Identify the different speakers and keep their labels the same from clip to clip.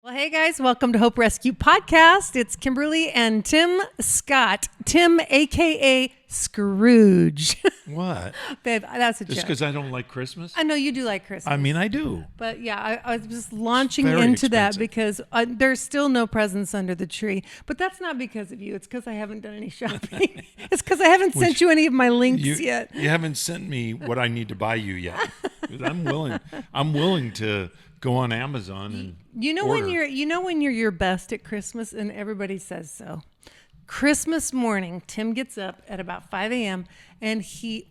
Speaker 1: Well, hey guys, welcome to Hope Rescue Podcast. It's Kimberly and Tim Scott. Tim, aka Scrooge.
Speaker 2: What?
Speaker 1: Babe, that's a
Speaker 2: Just
Speaker 1: joke.
Speaker 2: because I don't like Christmas?
Speaker 1: I know you do like Christmas.
Speaker 2: I mean, I do.
Speaker 1: But yeah, I was just launching
Speaker 2: very
Speaker 1: into that
Speaker 2: expensive.
Speaker 1: because there's still no presents under the tree. But that's not because of you. It's because I haven't done any shopping. It's because I haven't sent you any of my links yet.
Speaker 2: You haven't sent me what I need to buy you yet. 'Cause I'm willing to go on Amazon and order.
Speaker 1: when you're your best at Christmas, and everybody says so. Christmas morning, Tim gets up at about 5 a.m. and he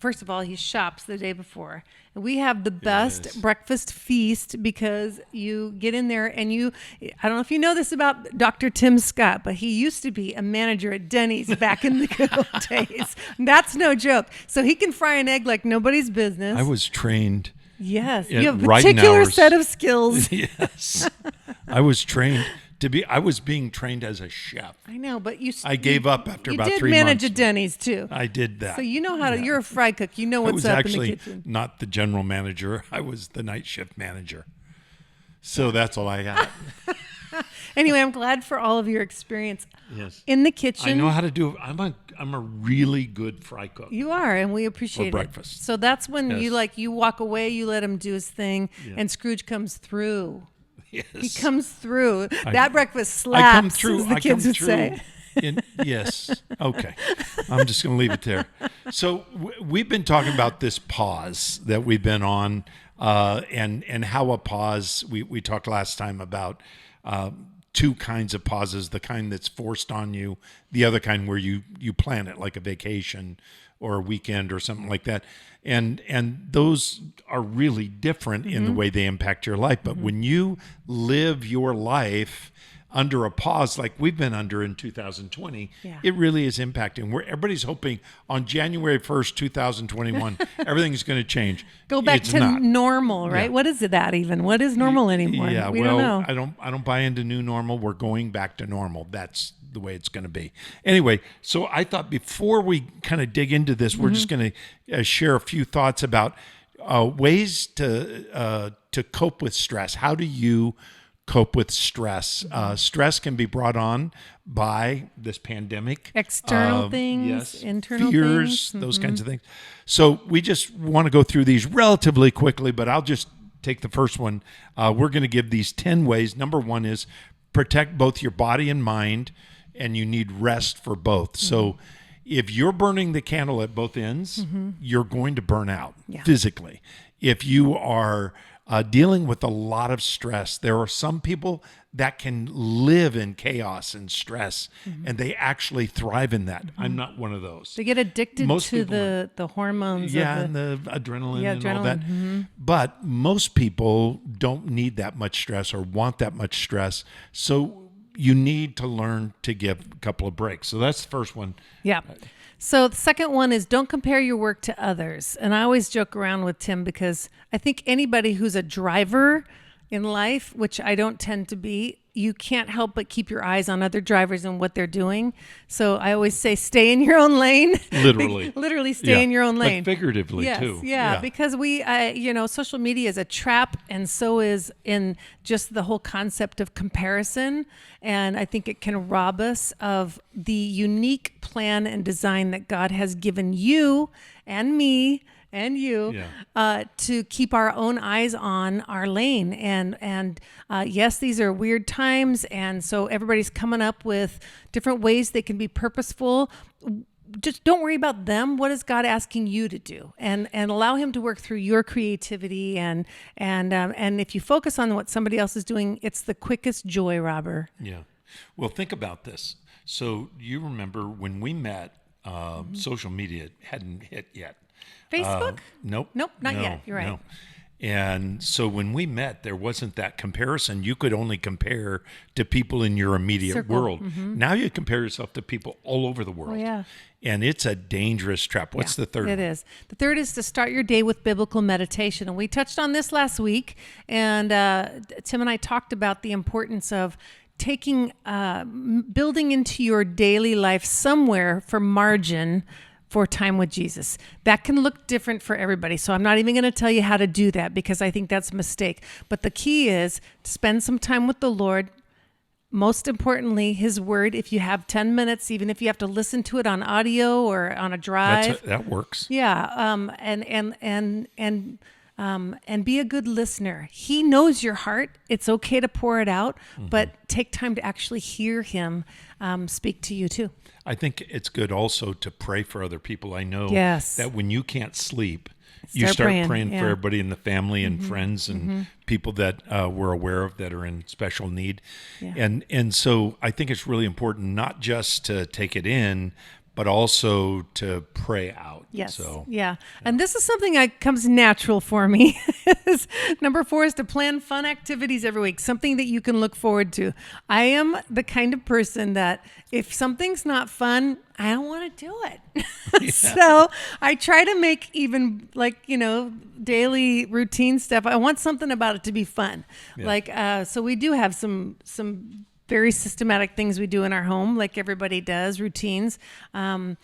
Speaker 1: shops the day before. And we have the best
Speaker 2: Yes.
Speaker 1: breakfast feast because you get in there and I don't know if you know this about Dr. Tim Scott, but he used to be a manager at Denny's back in the good old days. That's no joke. So he can fry an egg like nobody's business.
Speaker 2: I was trained.
Speaker 1: Yes,
Speaker 2: at
Speaker 1: you have a
Speaker 2: writing
Speaker 1: particular
Speaker 2: hours.
Speaker 1: set of skills.
Speaker 2: Yes. I was trained I was being trained as a chef.
Speaker 1: I know, but
Speaker 2: I gave up after about 3 months.
Speaker 1: You did manage a Denny's too.
Speaker 2: I did that.
Speaker 1: So you know how to. You're a fry cook. You know
Speaker 2: I
Speaker 1: what's
Speaker 2: was
Speaker 1: up
Speaker 2: actually
Speaker 1: in the kitchen.
Speaker 2: not the general manager. I was the night shift manager. So that's all I got.
Speaker 1: Anyway, I'm glad for all of your experience
Speaker 2: Yes.
Speaker 1: in the kitchen.
Speaker 2: I know how to do it. I'm a really good fry cook.
Speaker 1: You are, and we appreciate
Speaker 2: For
Speaker 1: it.
Speaker 2: breakfast.
Speaker 1: So that's when
Speaker 2: Yes.
Speaker 1: you walk away, you let him do his thing, and Scrooge comes through.
Speaker 2: Yes.
Speaker 1: He comes through. That breakfast slaps,
Speaker 2: I come through.
Speaker 1: as the kids would say.
Speaker 2: Yes. Okay. I'm just going to leave it there. So we've been talking about this pause that we've been on, and how a pause. We talked last time about two kinds of pauses: the kind that's forced on you, the other kind where you plan it, like a vacation or a weekend or something like that. And those are really different in the way they impact your life. But when you live your life under a pause like we've been under in 2020, it really is impacting. Where everybody's hoping on January 1st, 2021, everything's going to change.
Speaker 1: Go back
Speaker 2: It's
Speaker 1: to
Speaker 2: not.
Speaker 1: normal, right?
Speaker 2: Yeah.
Speaker 1: What is it that even? What is normal anymore?
Speaker 2: Yeah,
Speaker 1: we
Speaker 2: well,
Speaker 1: don't know.
Speaker 2: I don't buy into new normal. We're going back to normal. That's the way it's going to be. Anyway, so I thought before we kind of dig into this, we're just going to share a few thoughts about ways to cope with stress. How do you cope with stress? Stress can be brought on by this pandemic.
Speaker 1: External things,
Speaker 2: yes,
Speaker 1: internal
Speaker 2: fears,
Speaker 1: things.
Speaker 2: those kinds of things. So we just want to go through these relatively quickly, but I'll just take the first one. We're going to give these 10 ways. Number one is protect both your body and mind, and you need rest for both. So if you're burning the candle at both ends, you're going to burn out physically. If you are dealing with a lot of stress, there are some people that can live in chaos and stress, and they actually thrive in that. I'm not one of those.
Speaker 1: They get addicted
Speaker 2: Most
Speaker 1: to
Speaker 2: people
Speaker 1: the hormones.
Speaker 2: Yeah,
Speaker 1: of
Speaker 2: and the adrenaline and all
Speaker 1: adrenaline,
Speaker 2: that. But most people don't need that much stress or want that much stress. So you need to learn to give a couple of breaks. So that's the first one.
Speaker 1: Yeah. So the second one is don't compare your work to others. And I always joke around with Tim because I think anybody who's a driver in life, which I don't tend to be, you can't help but keep your eyes on other drivers and what they're doing. So I always say, stay in your own lane.
Speaker 2: Literally.
Speaker 1: Literally stay in your own lane.
Speaker 2: But figuratively too.
Speaker 1: Yeah, because social media is a trap, and so is in just the whole concept of comparison. And I think it can rob us of the unique plan and design that God has given you and me and you to keep our own eyes on our lane. And yes, these are weird times. And so everybody's coming up with different ways they can be purposeful. Just don't worry about them. What is God asking you to do? And allow him to work through your creativity. And if you focus on what somebody else is doing, it's the quickest joy robber.
Speaker 2: Yeah. Well, think about this. So you remember when we met, social media hadn't hit yet.
Speaker 1: Facebook?
Speaker 2: Nope.
Speaker 1: Nope, not yet. You're right.
Speaker 2: No. And so when we met, there wasn't that comparison. You could only compare to people in your immediate
Speaker 1: Circle.
Speaker 2: world. Now you compare yourself to people all over the world.
Speaker 1: Oh, yeah.
Speaker 2: And it's a dangerous trap. What's the third
Speaker 1: It
Speaker 2: one?
Speaker 1: is. The third is to start your day with biblical meditation. And we touched on this last week. And Tim and I talked about the importance of taking, building into your daily life somewhere for margin for time with Jesus. That can look different for everybody. So I'm not even going to tell you how to do that because I think that's a mistake. But the key is to spend some time with the Lord, most importantly, his word. If you have 10 minutes, even if you have to listen to it on audio or on a drive,
Speaker 2: That works.
Speaker 1: yeah, and be a good listener. He knows your heart. It's okay to pour it out, but take time to actually hear him speak to you too.
Speaker 2: I think it's good also to pray for other people. I know
Speaker 1: Yes.
Speaker 2: that when you can't sleep, you
Speaker 1: Start
Speaker 2: start
Speaker 1: praying,
Speaker 2: praying
Speaker 1: yeah.
Speaker 2: for everybody in the family and friends and people that we're aware of that are in special need.
Speaker 1: Yeah.
Speaker 2: And so I think it's really important not just to take it in, but also to pray out.
Speaker 1: Yes.
Speaker 2: So
Speaker 1: Yeah. And this is something that comes natural for me. Number 4 is to plan fun activities every week, something that you can look forward to. I am the kind of person that if something's not fun, I don't want to do it. So I try to make even daily routine stuff. I want something about it to be fun. So we do have some very systematic things we do in our home, like everybody does, routines. And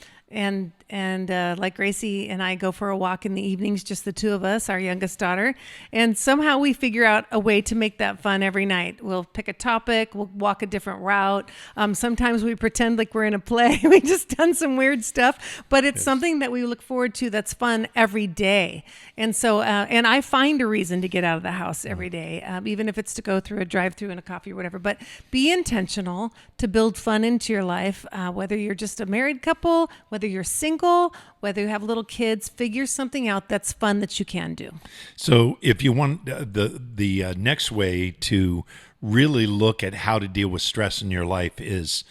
Speaker 1: like Gracie and I go for a walk in the evenings, just the two of us, our youngest daughter. And somehow we figure out a way to make that fun every night. We'll pick a topic, we'll walk a different route. Sometimes we pretend like we're in a play. We just done some weird stuff, but it's something that we look forward to that's fun every day. And so, and I find a reason to get out of the house every day, even if it's to go through a drive-through and a coffee or whatever. But be intentional to build fun into your life, whether you're just a married couple, whether you're single, whether you have little kids, figure something out that's fun that you can do.
Speaker 2: So if you want the next way to really look at how to deal with stress in your life is,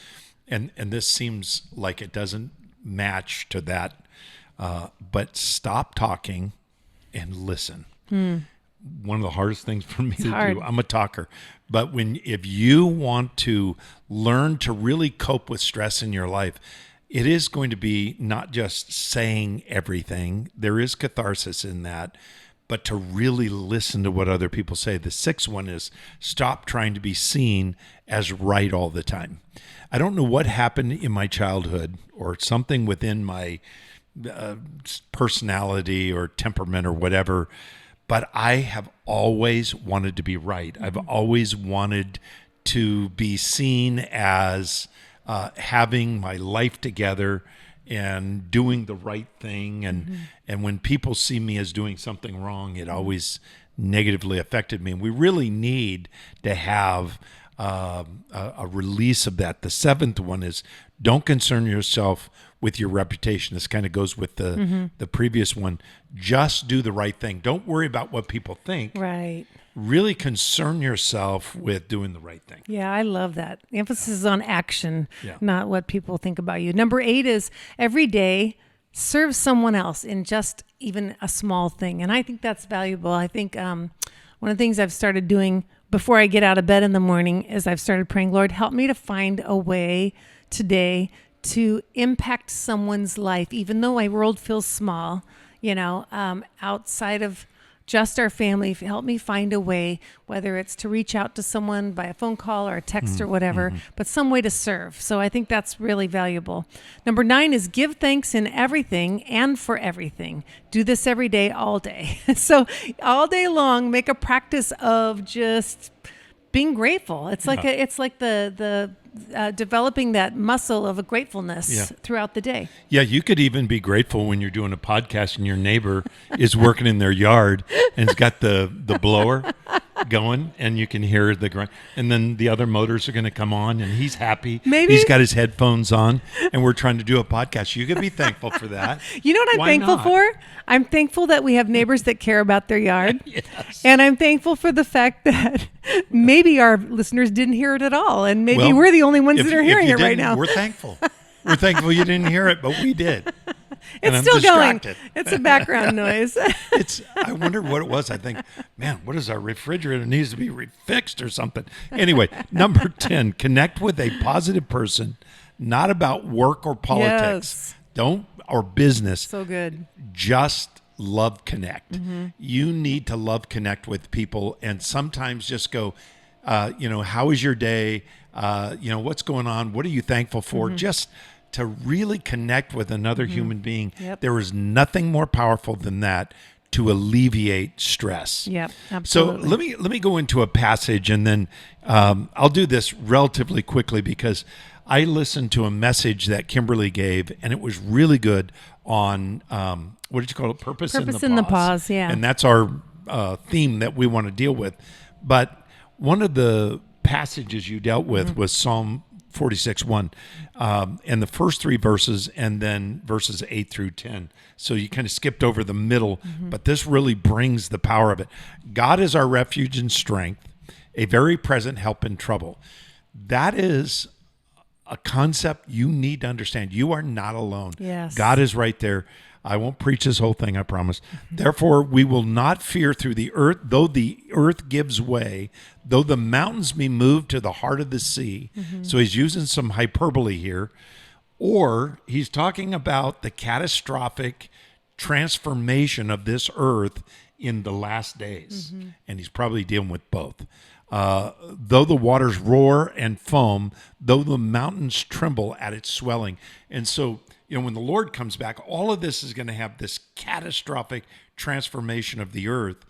Speaker 2: and this seems like it doesn't match to that, but stop talking and listen. One of the hardest things for me to
Speaker 1: hard.
Speaker 2: do. I'm a talker, but if you want to learn to really cope with stress in your life, it is going to be not just saying everything. There is catharsis in that, but to really listen to what other people say. The 6th one is stop trying to be seen as right all the time. I don't know what happened in my childhood or something within my personality or temperament or whatever, but I have always wanted to be right. I've always wanted to be seen as having my life together and doing the right thing. And when people see me as doing something wrong, it always negatively affected me. And we really need to have a release of that. The 7th one is don't concern yourself with your reputation. This kind of goes with the previous one. Just do the right thing. Don't worry about what people think.
Speaker 1: Right.
Speaker 2: Really concern yourself with doing the right thing.
Speaker 1: Yeah, I love that. The emphasis is on action,
Speaker 2: Yeah.
Speaker 1: not what people think about you. Number 8 is every day serve someone else in just even a small thing. And I think that's valuable. I think one of the things I've started doing before I get out of bed in the morning is I've started praying, Lord, help me to find a way today to impact someone's life, even though my world feels small, outside of just our family. Help me find a way, whether it's to reach out to someone by a phone call or a text or whatever, but some way to serve. So I think that's really valuable. Number 9 is give thanks in everything and for everything. Do this every day, all day. So all day long, make a practice of just being grateful. It's like the developing that muscle of a gratefulness throughout the day.
Speaker 2: Yeah, you could even be grateful when you're doing a podcast and your neighbor is working in their yard and has got the blower going and you can hear the grunt. And then the other motors are going to come on and he's happy.
Speaker 1: Maybe.
Speaker 2: He's got his headphones on and we're trying to do a podcast. You could be thankful for that.
Speaker 1: You know what I'm
Speaker 2: Why
Speaker 1: thankful
Speaker 2: not?
Speaker 1: for? I'm thankful that we have neighbors that care about their yard.
Speaker 2: Yes.
Speaker 1: And I'm thankful for the fact that maybe our listeners didn't hear it at all. And maybe
Speaker 2: Well,
Speaker 1: we're the only ones
Speaker 2: if-
Speaker 1: that are
Speaker 2: if
Speaker 1: hearing
Speaker 2: you
Speaker 1: it right
Speaker 2: didn't,
Speaker 1: now.
Speaker 2: We're thankful. We're thankful you didn't hear it, but we did. And
Speaker 1: It's
Speaker 2: I'm
Speaker 1: still
Speaker 2: distracted.
Speaker 1: going. It's a background noise.
Speaker 2: I wonder what it was. I think, man, what is our refrigerator needs to be fixed or something. Anyway, number 10, connect with a positive person, not about work or politics.
Speaker 1: Yes.
Speaker 2: Or business.
Speaker 1: So good.
Speaker 2: Just love connect. You need to love connect with people and sometimes just go, how is your day? What's going on? What are you thankful for? Just to really connect with another human being.
Speaker 1: Yep.
Speaker 2: There is nothing more powerful than that. to alleviate stress.
Speaker 1: Yep,
Speaker 2: So
Speaker 1: absolutely.
Speaker 2: let me go into a passage, and then I'll do this relatively quickly because I listened to a message that Kimberly gave, and it was really good on what did you call it? Purpose
Speaker 1: in the pause, yeah.
Speaker 2: And that's our theme that we want to deal with. But one of the passages you dealt with was Psalm 46:1, and the first three verses, and then verses 8 through 10. So you kind of skipped over the middle, but this really brings the power of it. God is our refuge and strength, a very present help in trouble. That is a concept you need to understand. You are not alone.
Speaker 1: Yes.
Speaker 2: God is right there. I won't preach this whole thing, I promise. Therefore, we will not fear through the earth, though the earth gives way, though the mountains be moved to the heart of the sea. So he's using some hyperbole here. Or he's talking about the catastrophic transformation of this earth in the last days. And he's probably dealing with both. Though the waters roar and foam, though the mountains tremble at its swelling. And so, when the Lord comes back, all of this is going to have this catastrophic transformation of the earth.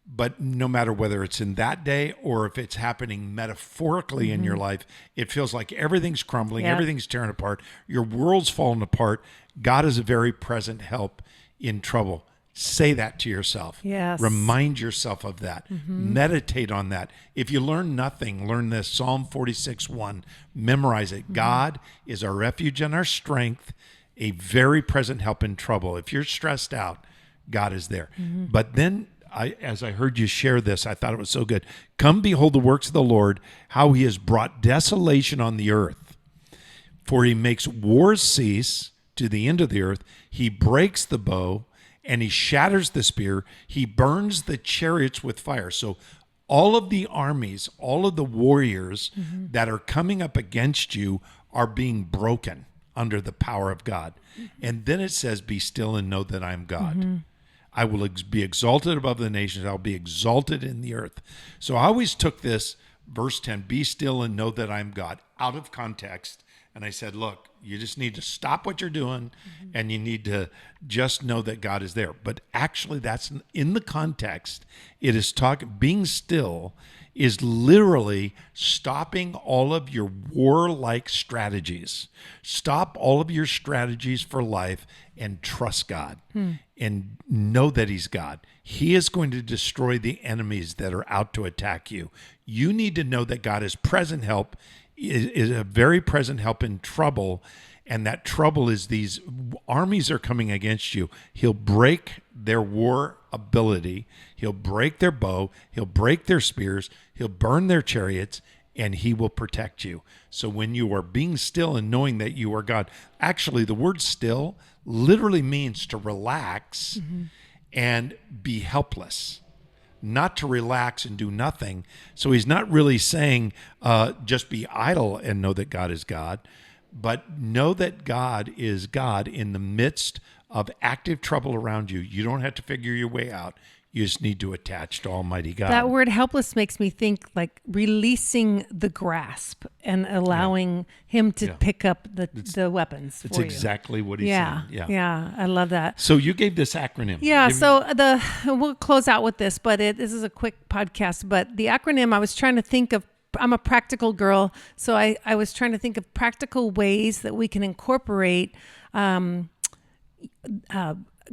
Speaker 2: But no matter whether it's in that day or if it's happening metaphorically in your life, it feels like everything's crumbling, everything's tearing apart, your world's falling apart. God is a very present help in trouble. Say that to yourself.
Speaker 1: Yes.
Speaker 2: Remind yourself of that. Meditate on that. If you learn nothing, learn this Psalm 46:1. Memorize it. God is our refuge and our strength, a very present help in trouble. If you're stressed out, God is there. But then, as I heard you share this, I thought it was so good. Come behold the works of the Lord, how he has brought desolation on the earth. For he makes wars cease to the end of the earth. He breaks the bow and he shatters the spear. He burns the chariots with fire. So all of the armies, all of the warriors that are coming up against you are being broken under the power of God. And then it says, be still and know that I am God. I will be exalted above the nations. I'll be exalted in the earth. So I always took this verse 10, be still and know that I'm God, out of context. And I said, look, you just need to stop what you're doing and you need to just know that God is there. But actually that's in the context. It is being still is literally stopping all of your warlike strategies. Stop all of your strategies for life and trust God and know that he's God. He is going to destroy the enemies that are out to attack you. You need to know that God is present help, is a very present help in trouble. And that trouble is these armies are coming against you. He'll break their war ability. He'll break their bow. He'll break their spears. He'll burn their chariots, and he will protect you. So when you are being still and knowing that you are God, actually the word still literally means to relax and be helpless, not to relax and do nothing. So he's not really saying just be idle and know that God is God, but know that God is God in the midst of active trouble around you. You don't have to figure your way out. You just need to attach to Almighty God.
Speaker 1: That word helpless makes me think like releasing the grasp and allowing him to pick up the weapons
Speaker 2: It's
Speaker 1: for you.
Speaker 2: exactly what he's saying.
Speaker 1: Yeah, I love that.
Speaker 2: So you gave this acronym.
Speaker 1: Yeah, so we'll close out with this, but this is a quick podcast. But the acronym, I was trying to think of, I'm a practical girl, so I was trying to think of practical ways that we can incorporate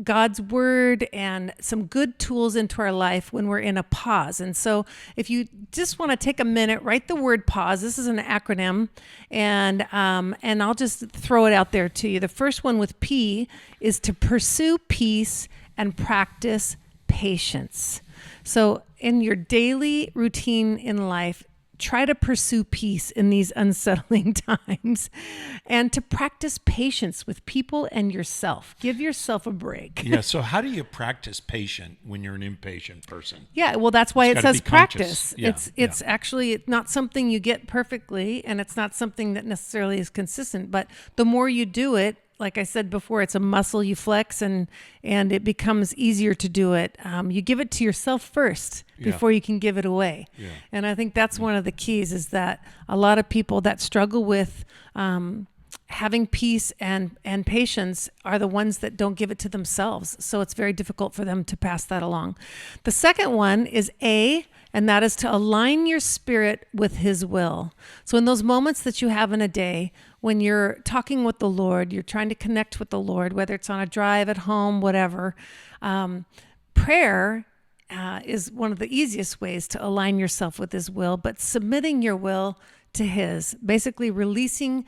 Speaker 1: God's word and some good tools into our life when we're in a pause. And so if you just want to take a minute, write the word pause. This is an acronym, and I'll just throw it out there to you. The first one with P is to pursue peace and practice patience. So in your daily routine in life, try to pursue peace in these unsettling times and to practice patience with people and yourself. Give yourself a break.
Speaker 2: Yeah. So how do you practice patient when you're an impatient person?
Speaker 1: Yeah, well, that's why it
Speaker 2: gotta
Speaker 1: says
Speaker 2: be conscious.
Speaker 1: practice.
Speaker 2: Yeah,
Speaker 1: It's actually not something you get perfectly, and it's not something that necessarily is consistent. But the more you do it, like I said before, it's a muscle you flex, and it becomes easier to do it. You give it to yourself first before you can give it away.
Speaker 2: Yeah.
Speaker 1: And I think that's one of the keys, is that a lot of people that struggle with having peace and patience are the ones that don't give it to themselves. So it's very difficult for them to pass that along. The second one is A, and that is to align your spirit with his will. So in those moments that you have in a day, when you're talking with the Lord, you're trying to connect with the Lord, whether it's on a drive at home, whatever, prayer is one of the easiest ways to align yourself with his will, but submitting your will to his, basically releasing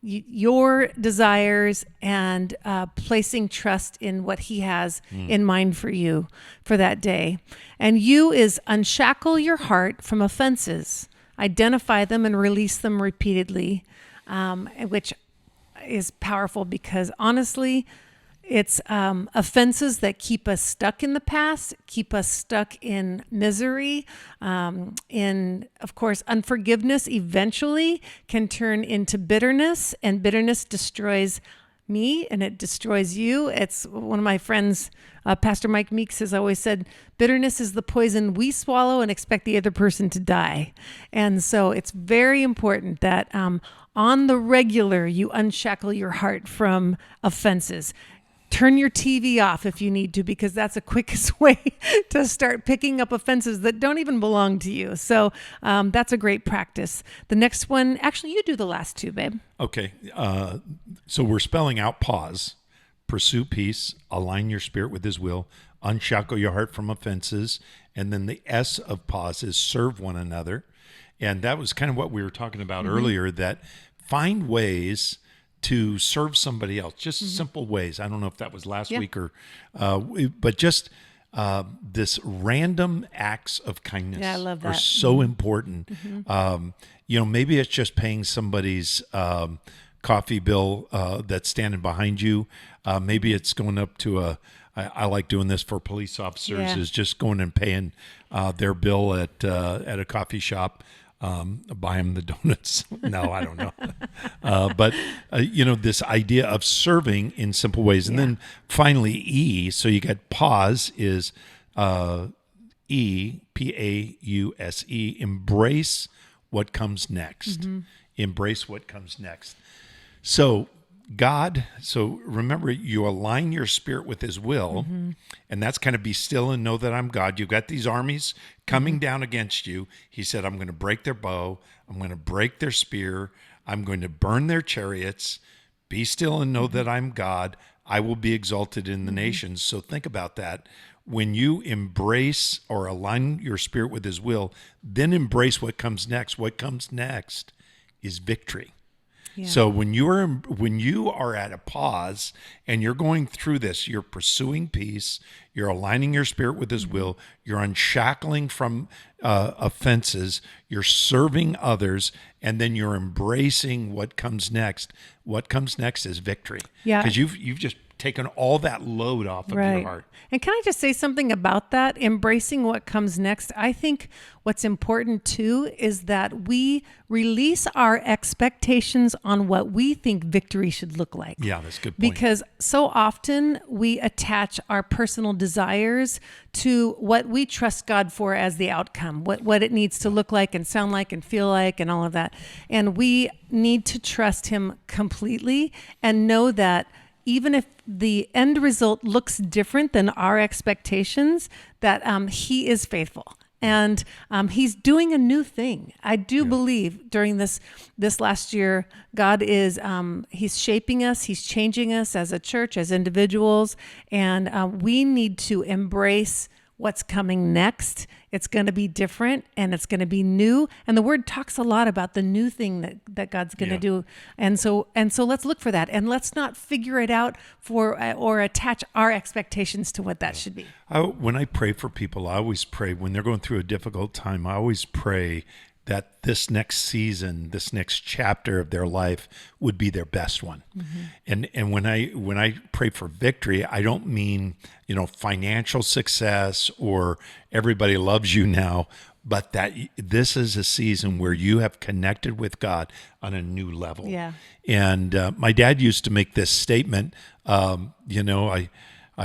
Speaker 1: your desires and placing trust in what he has in mind for you for that day. And you is unshackle your heart from offenses, identify them and release them repeatedly, which is powerful because honestly, it's offenses that keep us stuck in the past, keep us stuck in misery, in, of course, unforgiveness eventually can turn into bitterness, and bitterness destroys me and it destroys you. It's one of my friends, Pastor Mike Meeks, has always said, bitterness is the poison we swallow and expect the other person to die. And so it's very important that on the regular, you unshackle your heart from offenses. Turn your TV off if you need to, because that's the quickest way to start picking up offenses that don't even belong to you. So that's a great practice. The next one, actually, you do the last two, babe.
Speaker 2: Okay. So we're spelling out pause, pursue peace, align your spirit with his will, unshackle your heart from offenses. And then the S of pause is serve one another. And that was kind of what we were talking about earlier, that find ways to serve somebody else, just simple ways. I don't know if that was last week or, but just this random acts of kindness
Speaker 1: I love that.
Speaker 2: are so important. Maybe it's just paying somebody's coffee bill that's standing behind you. Maybe it's going up to I like doing this for police officers, is just going and paying their bill at a coffee shop. Buy them the donuts. No, I don't know. But this idea of serving in simple ways. And then finally, E, so you got pause is E, P-A-U-S-E, embrace what comes next. Embrace what comes next. So remember, you align your spirit with his will, and that's kind of be still and know that I'm God. You've got these armies coming down against you. He said, I'm going to break their bow. I'm going to break their spear. I'm going to burn their chariots. Be still and know that I'm God. I will be exalted in the nations. So think about that. When you embrace or align your spirit with his will, then embrace what comes next. What comes next is victory. Yeah. So when you are at a pause and you're going through this, you're pursuing peace, you're aligning your spirit with his will, you're unshackling from offenses, you're serving others, and then you're embracing what comes next. What comes next is victory. Yeah, because you've just taken all that load off of your heart.
Speaker 1: And can I just say something about that? Embracing what comes next. I think what's important too is that we release our expectations on what we think victory should look like.
Speaker 2: Yeah, that's a good point.
Speaker 1: Because so often we attach our personal desires to what we trust God for as the outcome, what it needs to look like and sound like and feel like and all of that. And we need to trust him completely and know that even if the end result looks different than our expectations, that he is faithful. And he's doing a new thing. I do believe during this last year, God is, he's shaping us, he's changing us as a church, as individuals, and we need to embrace what's coming next. It's going to be different and it's going to be new. And the word talks a lot about the new thing that God's going to do. And so let's look for that, and let's not figure it out or attach our expectations to what that should be.
Speaker 2: When I pray for people, I always pray when they're going through a difficult time, I always pray that this next season, this next chapter of their life would be their best one. And when I pray for victory, I don't mean, financial success or everybody loves you now, but that this is a season where you have connected with God on a new level.
Speaker 1: Yeah.
Speaker 2: And my dad used to make this statement, I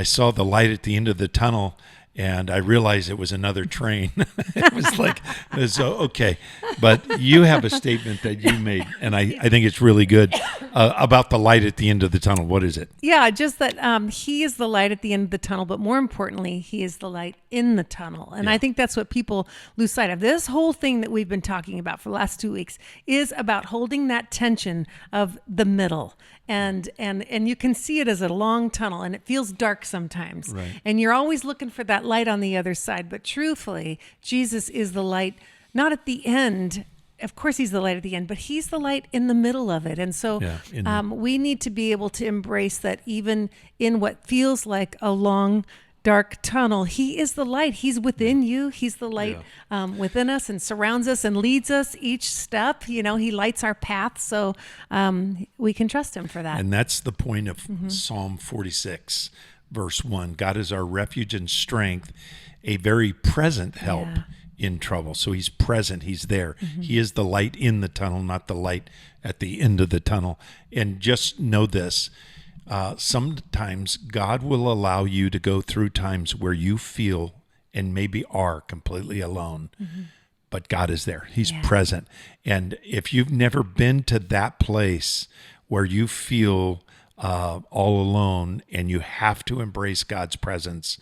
Speaker 2: saw the light at the end of the tunnel, and I realized it was another train. It was like, okay. But you have a statement that you made, and I think it's really good about the light at the end of the tunnel. What is it?
Speaker 1: Yeah, just that he is the light at the end of the tunnel, but more importantly, he is the light in the tunnel. And I think that's what people lose sight of. This whole thing that we've been talking about for the last 2 weeks is about holding that tension of the middle. And you can see it as a long tunnel, and it feels dark sometimes.
Speaker 2: Right.
Speaker 1: And you're always looking for that light on the other side. But truthfully, Jesus is the light, not at the end. Of course, he's the light at the end, but he's the light in the middle of it. And so we need to be able to embrace that even in what feels like a long, dark tunnel, he is the light. He's within you. He's the light within us and surrounds us and leads us each step. He lights our path. So we can trust him for that.
Speaker 2: And that's the point of Psalm 46, verse 1. God is our refuge and strength, a very present help in trouble. So he's present. He's there. He is the light in the tunnel, not the light at the end of the tunnel. And just know this. Sometimes God will allow you to go through times where you feel and maybe are completely alone, but God is there. He's present. And if you've never been to that place where you feel all alone and you have to embrace God's presence,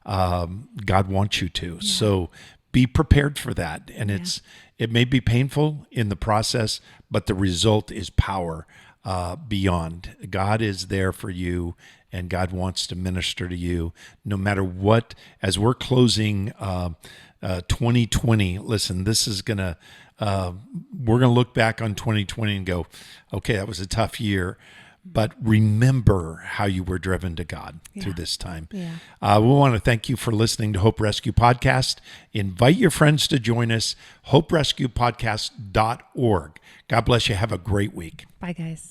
Speaker 2: God wants you to. So be prepared for that. And it may be painful in the process, but the result is power. Beyond. God is there for you, and God wants to minister to you no matter what. As we're closing 2020, listen, this is we're going to look back on 2020 and go, okay, that was a tough year. But remember how you were driven to God through this time. We want to thank you for listening to Hope Rescue Podcast. Invite your friends to join us, hoperescuepodcast.org. God bless you. Have a great week.
Speaker 1: Bye, guys.